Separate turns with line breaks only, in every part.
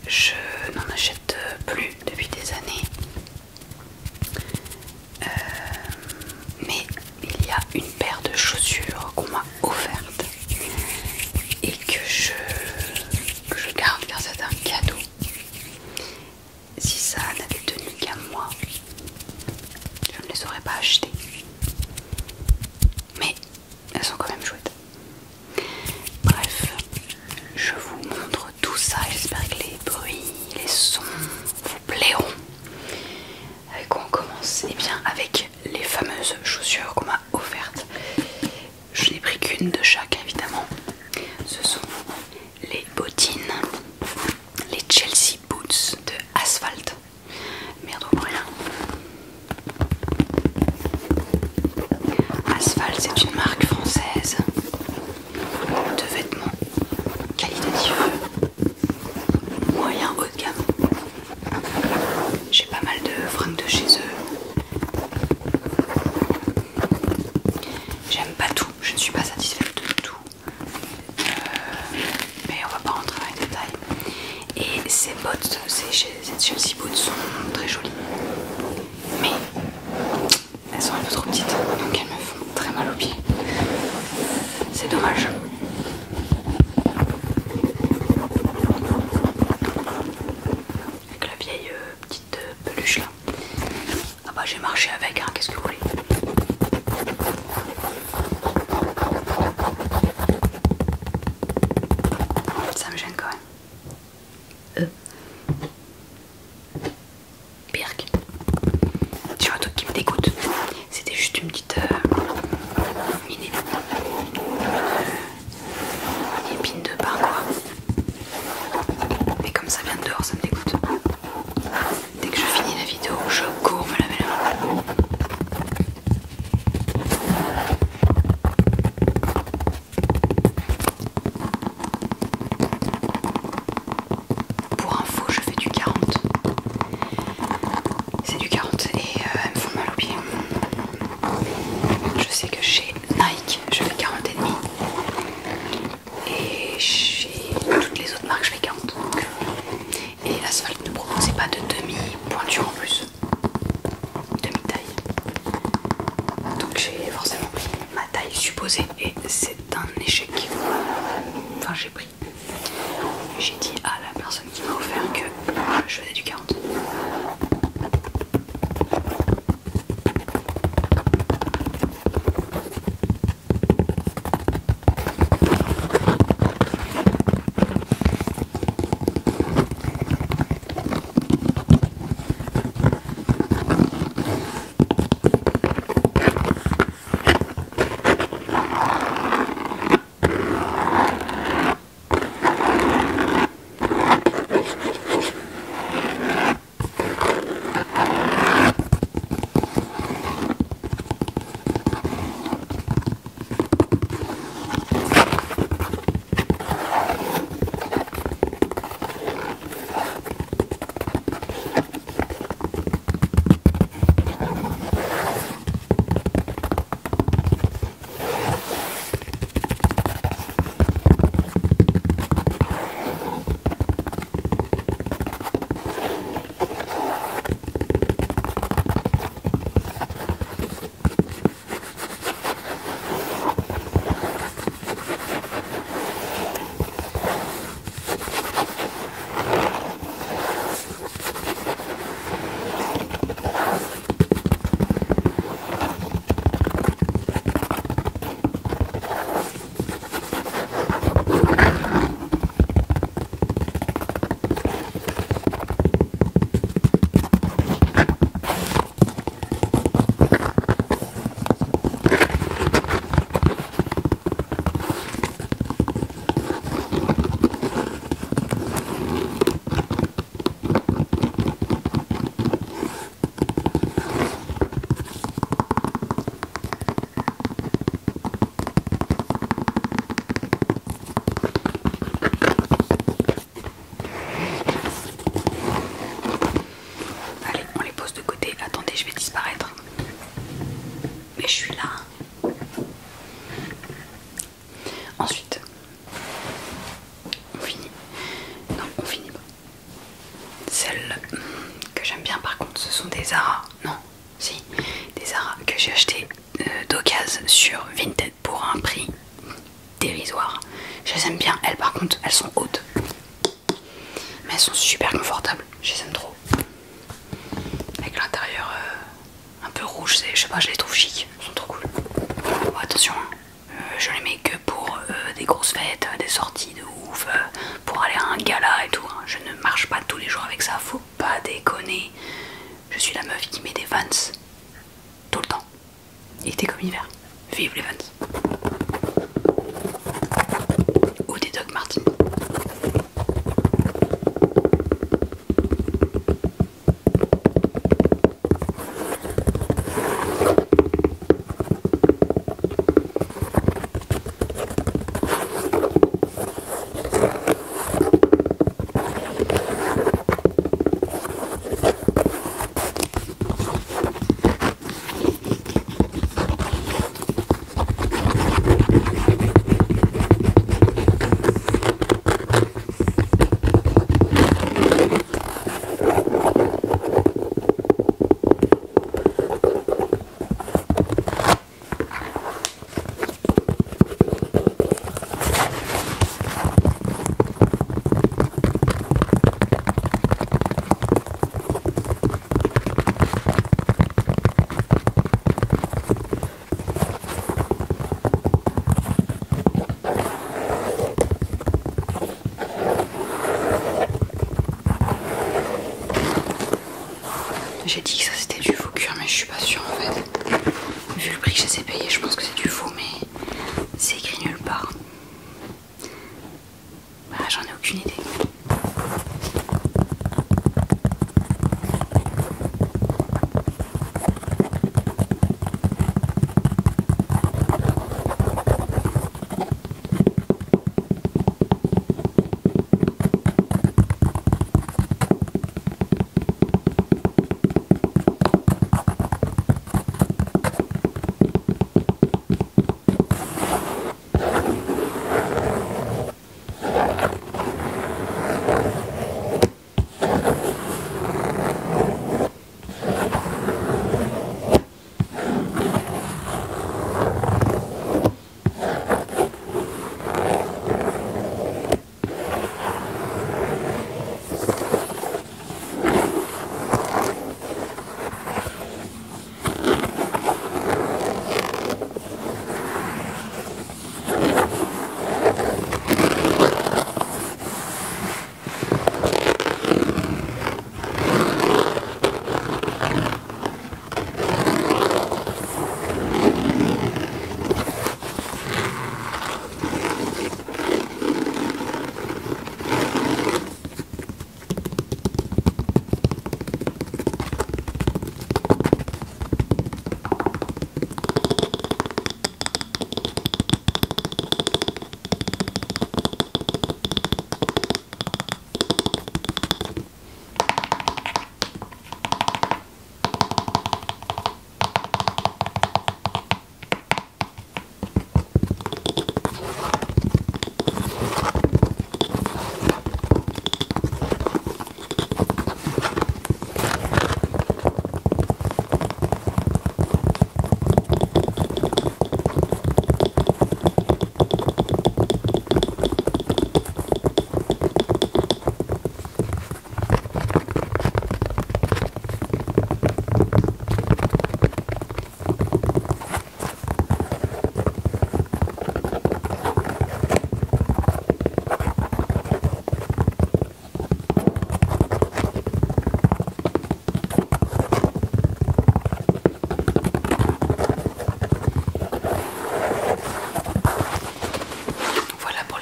je n'en achète plus depuis des années. Mais il y a une paire de chaussures qu'on m'a offerte et que je garde car c'est un cadeau. Si ça n'avait tenu qu'à moi, je ne les aurais pas achetées. Mais elles sont quand même chouettes. Bref, je vous montre tout ça. J'espère que les bruits, les sons vous plairont. Avec quoi on commence? Eh bien avec les fameuses chaussures qu'on m'a offertes. Je n'ai pris qu'une de chaque évidemment. Ce sont les bottines, les Chelsea Boots de Asphalt. Merde pour rien. Asphalt, c'est une marque française de vêtements qualitatifs, moyen haut de gamme. J'ai pas mal de fringues de chez eux. J'aime pas tout, je ne suis pas satisfaite de tout. Mais on va pas rentrer dans les détails. Et ces bottes, ces Chelsea Boots sont très jolies. Mais elles sont un peu trop petites, donc elles me font très mal aux pieds. C'est dommage. Avec la vieille petite peluche là. Ah bah j'ai marché avec, hein, qu'est-ce que vous voulez. Ça me gêne quand même. Birk. Tu vois un truc qui me dégoûte. C'était juste une petite épine de pain quoi. Mais comme ça vient de dehors, ça me dégoûte. Dès que je finis la vidéo, je cours me laver la main. Pour info, je fais du 40. C'est du 40 et elles me font mal aux pieds. Je sais que chez Nike, je fais 40 et demi. Et chez toutes les autres marques, je fais 40. Et Asphalt ne proposait pas de demi-pointure en plus. Demi-taille. Donc j'ai forcément pris ma taille supposée et c'est un échec. Enfin j'ai pris. J'ai dit à la personne qui m'a offert que je faisais du 40. semelles que j'aime bien. Par contre, ce sont des Zara, non, si, des Zara que j'ai acheté d'occasion sur Vinted pour un prix dérisoire. Je les aime bien. Elles, par contre, elles sont hautes, mais elles sont super confortables. Je les aime trop. Avec l'intérieur un peu rouge, je sais pas, je les trouve chic. Elles sont trop cool. Bon, attention, hein, je les mets que pour des grosses fêtes, des sorties de ouf, pour aller à un gala et tout. Hein. Je ne marche pas tous les jours avec ça, faut pas déconner. Je suis la meuf qui met des Vans tout le temps. Été comme hiver. Vive les Vans. Ou des Doc Martens. J'ai dit que ça c'était du faux cuir, mais je suis pas sûre en fait. Vu le prix que je les ai payés, je pense que c'est du faux, mais c'est écrit nulle part. Bah, j'en ai aucune idée.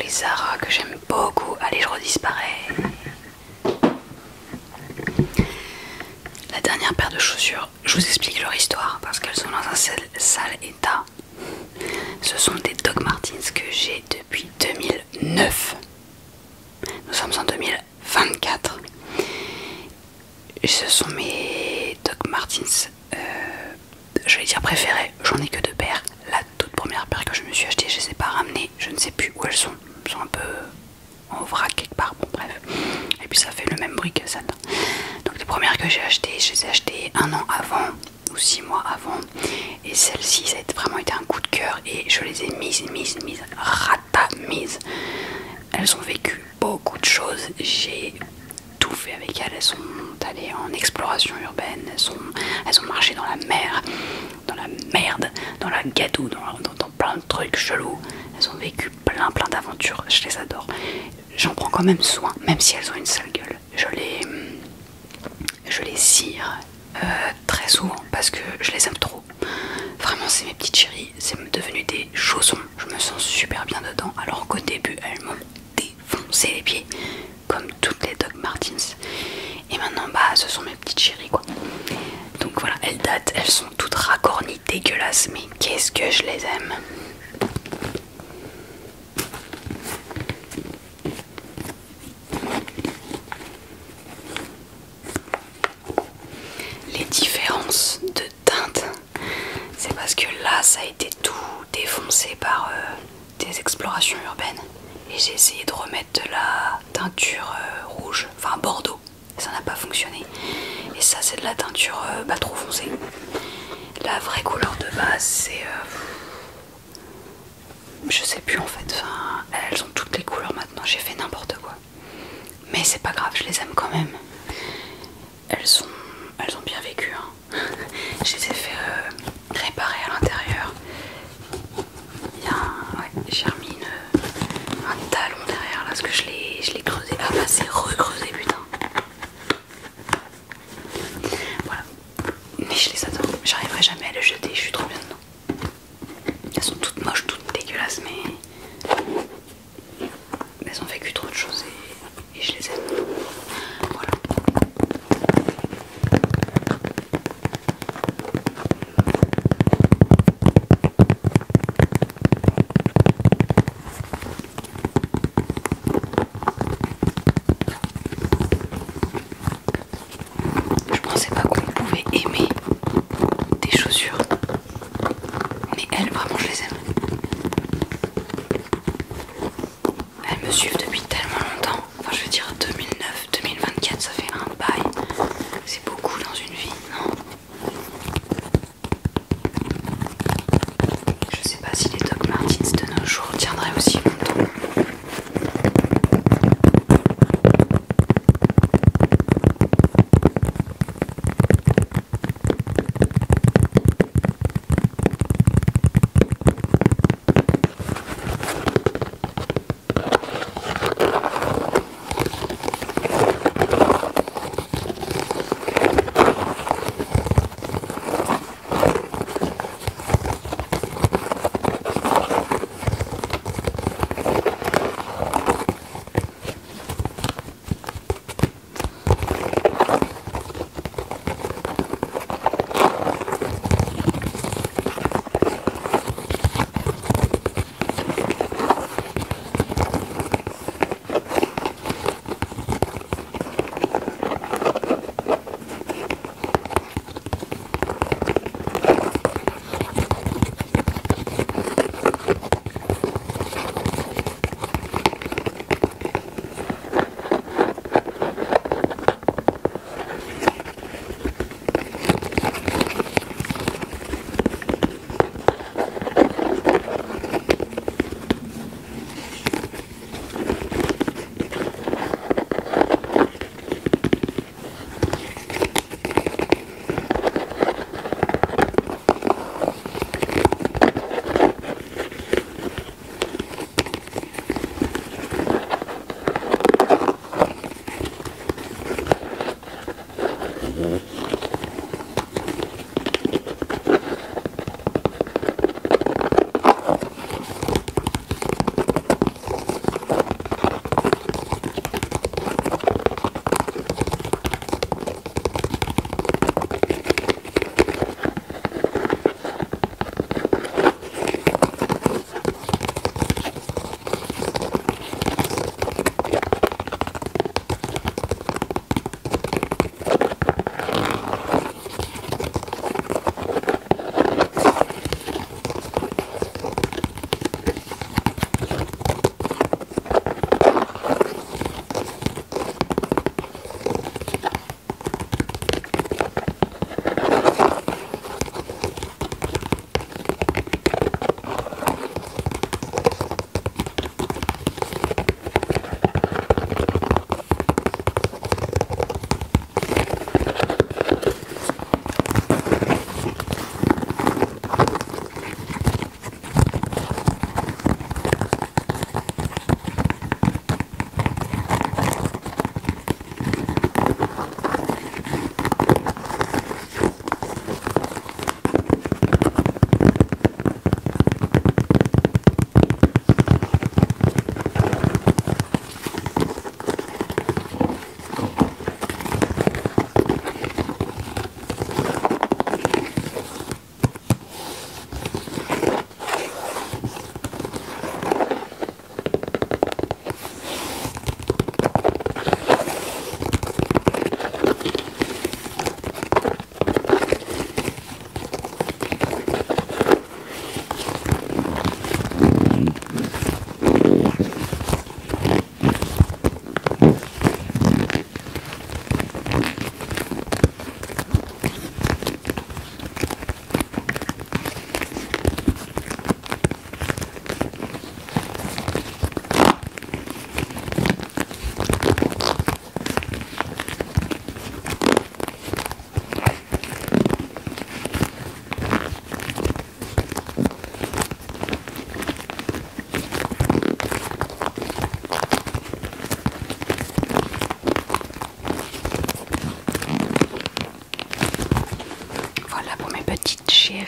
Zara que j'aime beaucoup. Allez, je redisparais. La dernière paire de chaussures, je vous explique leur histoire parce qu'elles sont dans un sale état. Ce sont des Doc Martens que j'ai depuis 2009. Nous sommes en 2024. Ce sont mes Doc Martens, je vais dire préférés. J'en ai que 2 paires. La toute première paire que je me suis achetée, je ne les ai pas ramenées. Je ne sais plus où elles sont. Elles sont un peu en vrac quelque part. Bon, bref. Et puis ça fait le même bruit que celle-là. que j'ai achetées, je les ai achetées 1 an avant ou 6 mois avant. Et celle-ci, ça a vraiment été un coup de cœur et je les ai mises, rata-mises. Elles ont vécu beaucoup de choses. J'ai tout fait avec elles. Elles sont allées en exploration urbaine. Elles ont marché dans la mer, dans la merde, dans la gadoue, dans plein de trucs chelous. Elles ont vécu plein d'aventures. Je les adore. J'en prends quand même soin, même si elles ont une sale gueule. Je les cire très souvent parce que je les aime trop. Vraiment, c'est mes petites chéries. C'est devenu des chaussons. Je me sens super bien dedans. Alors qu'au début, elles m'ont défoncé les pieds, comme toutes les Doc Martens. Et maintenant, bah, ce sont mes petites chéries, quoi. Donc voilà, elles datent. Elles sont toutes racornies, dégueulasses. Mais qu'est-ce que je les aime. Les différences de teinte, c'est parce que là ça a été tout défoncé par des explorations urbaines et j'ai essayé de remettre de la teinture rouge, enfin bordeaux, ça n'a pas fonctionné. Et ça c'est de la teinture trop foncée. La vraie couleur de base c'est je sais plus en fait, enfin, elles ont toutes les couleurs maintenant, j'ai fait n'importe quoi. Mais c'est pas grave, je les aime quand même. Elles ont bien vécu, hein. Je les ai fait réparer à l'intérieur. J'ai remis un talon derrière là parce que je l'ai creusé. Ah bah c'est recreusé, putain. Voilà. Mais je les adore. J'arriverai jamais à les jeter, je suis trop bien dedans. Elles sont toutes moches, toutes dégueulasses, mais elles ont vécu trop de choses et je les aime. Voilà.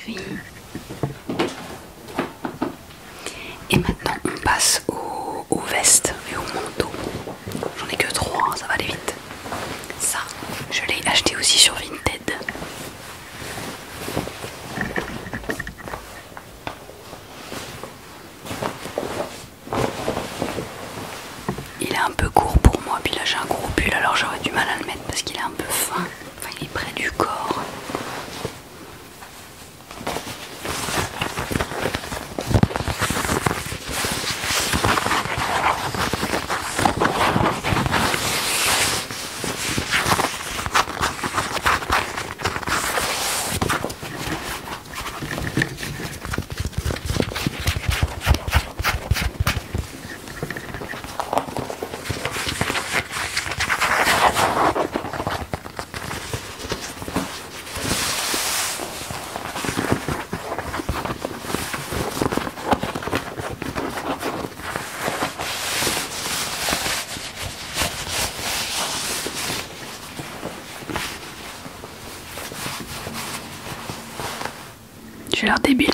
gris. Et maintenant on passe aux vestes et aux manteaux. J'en ai que 3, ça va aller vite. Ça, je l'ai acheté aussi sur Vinted. Il est un peu court pour moi, puis là j'ai un gros pull, alors j'aurais du mal à le mettre parce qu'il est un peu fin. Enfin, il est près du corps. J'ai l'air débile.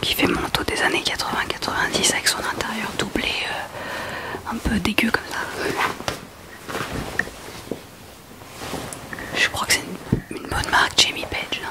Il fait manteau des années 80-90 avec son intérieur doublé un peu dégueu comme ça. Je crois que c'est une bonne marque, Jamie Page. Non ?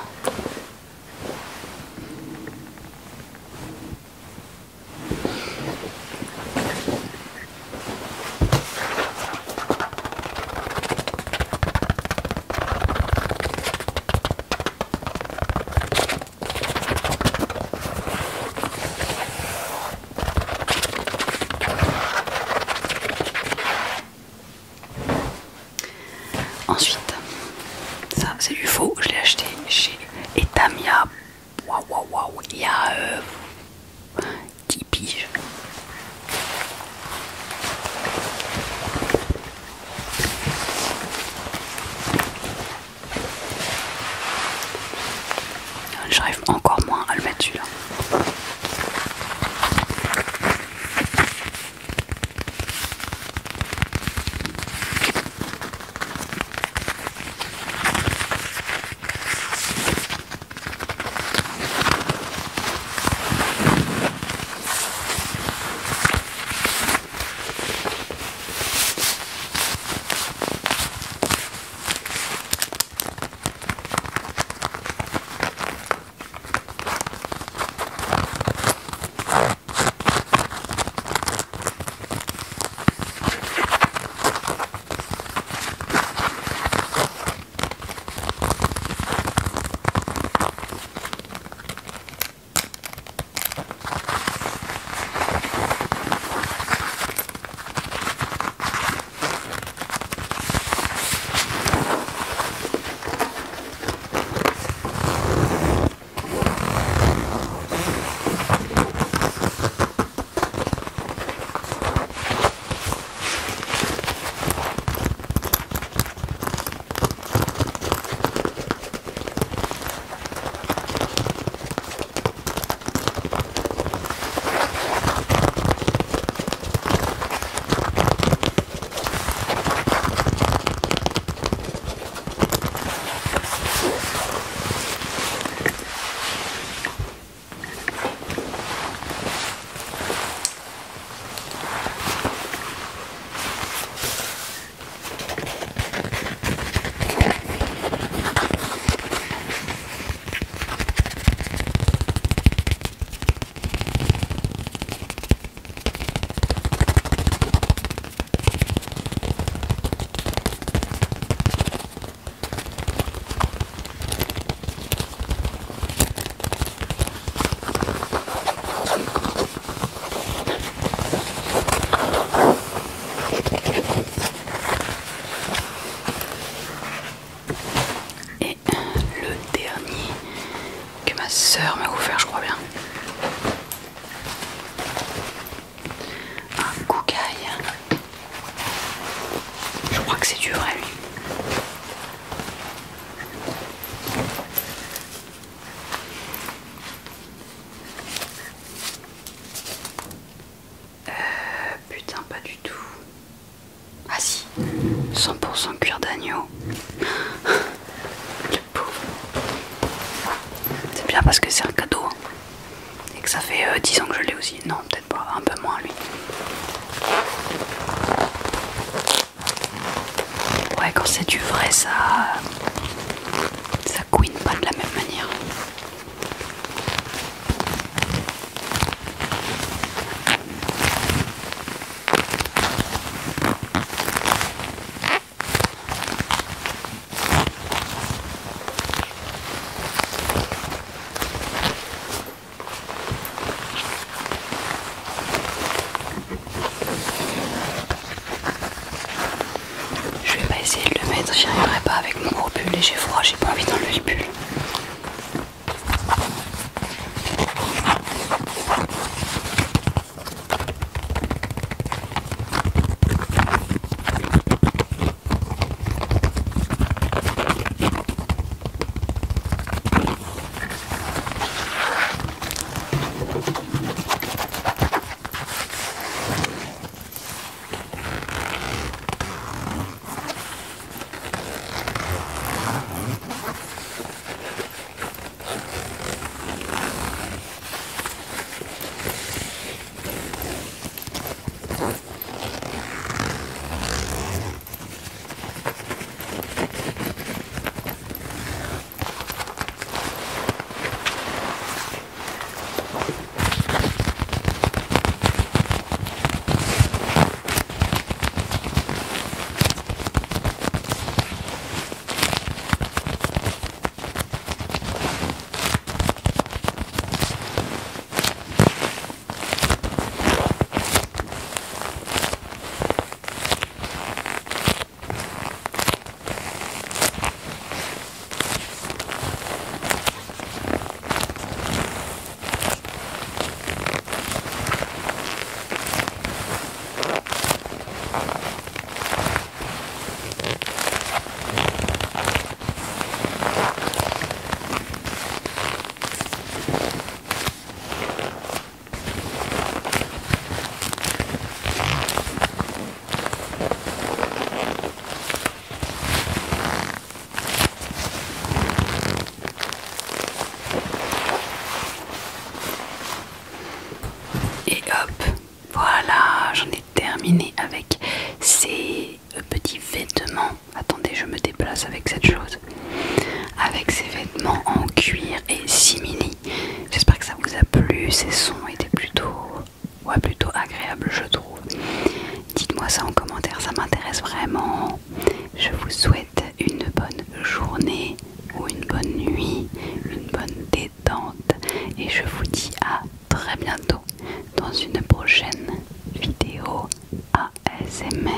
Ensuite, ça c'est du faux, je l'ai acheté chez Etam il y a, il y a 10 piges. J'arrive encore moins à le mettre celui-là. sœur m'a offert, je crois bien. Un Koukaï. Je crois que c'est du vrai, lui. Putain, pas du tout. Ah si, 100% cuir d'agneau. Le pauvre. C'est bien parce que c'est un cadeau. Et que ça fait 10 ans que je l'ai aussi. Non, peut-être pas, un peu moins lui. Ouais, quand c'est du vrai, ça couine pas de la même manière. Je vais pas essayer de le mettre, j'y arriverai pas avec mon gros pull et j'ai froid, j'ai pas envie d'enlever le pull. Et hop, voilà, j'en ai terminé avec ces petits vêtements. Attendez, je me déplace avec cette chose. Avec ces vêtements en cuir et simili. J'espère que ça vous a plu. Ces sons étaient plutôt agréables, je trouve. Dites-moi ça en commentaire, ça m'intéresse vraiment. Je vous souhaite une bonne journée ou une bonne nuit, une bonne détente. Et je vous dis à très bientôt dans une prochaine vidéo ASMR.